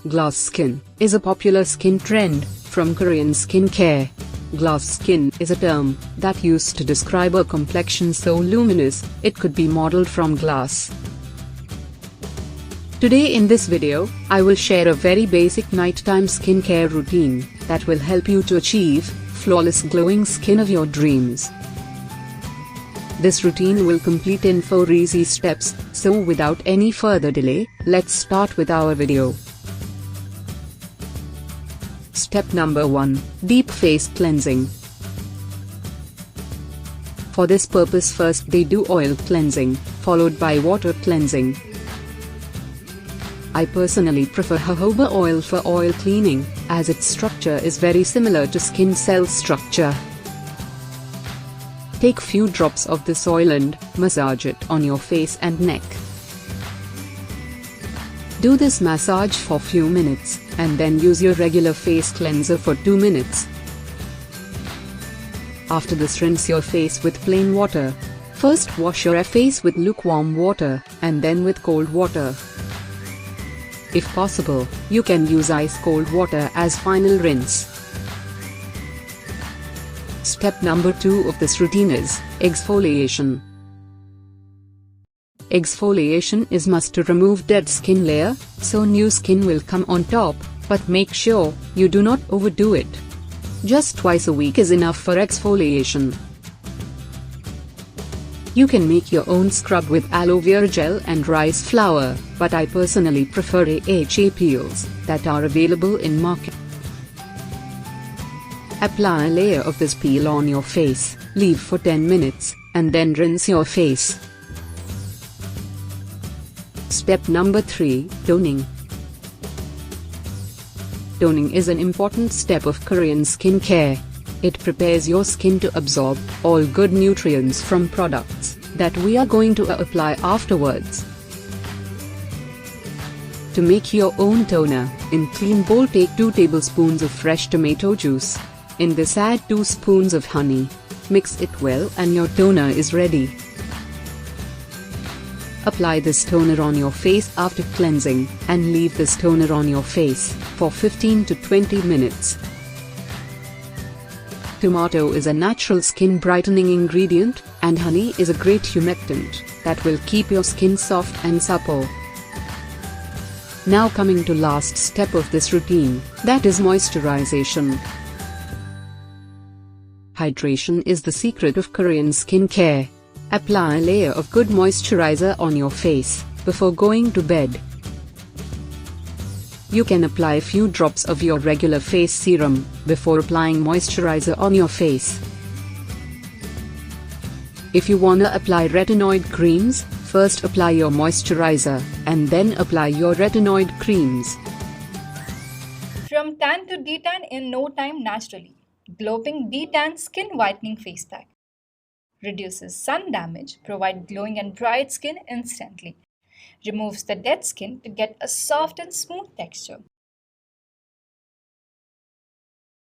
Glass skin is a popular skin trend from Korean skincare. Glass skin is a term that used to describe a complexion so luminous it could be modeled from glass. Today in this video, I will share a very basic nighttime skincare routine that will help you to achieve flawless glowing skin of your dreams. This routine will complete in 4 easy steps, so without any further delay, let's start with our video. Step number 1. Deep face cleansing. For this purpose, first they do oil cleansing, followed by water cleansing. I personally prefer jojoba oil for oil cleaning, as its structure is very similar to skin cell structure. Take few drops of this oil and massage it on your face and neck. Do this massage for few minutes, and then use your regular face cleanser for 2 minutes. After this, rinse your face with plain water. First wash your face with lukewarm water, and then with cold water. If possible, you can use ice-cold water as final rinse. Step number 2 of this routine is exfoliation. Exfoliation is must to remove dead skin layer, so new skin will come on top, but make sure you do not overdo it. Just twice a week is enough for exfoliation. You can make your own scrub with aloe vera gel and rice flour, but I personally prefer AHA peels that are available in market. Apply a layer of this peel on your face, leave for 10 minutes, and then rinse your face. Step number 3. Toning. Toning is an important step of Korean skincare. It prepares your skin to absorb all good nutrients from products that we are going to apply afterwards. To make your own toner, in clean bowl take 2 tablespoons of fresh tomato juice. In this add 2 spoons of honey. Mix it well and your toner is ready. Apply this toner on your face after cleansing, and leave this toner on your face for 15 to 20 minutes. Tomato is a natural skin brightening ingredient, and honey is a great humectant that will keep your skin soft and supple. Now coming to last step of this routine, that is moisturization. Hydration is the secret of Korean skincare. Apply a layer of good moisturizer on your face before going to bed. You can apply a few drops of your regular face serum before applying moisturizer on your face. If you wanna apply retinoid creams, first apply your moisturizer and then apply your retinoid creams. From tan to detan in no time naturally. Glowing detan skin whitening face pack. Reduces sun damage, provide glowing and bright skin instantly. Removes the dead skin to get a soft and smooth texture.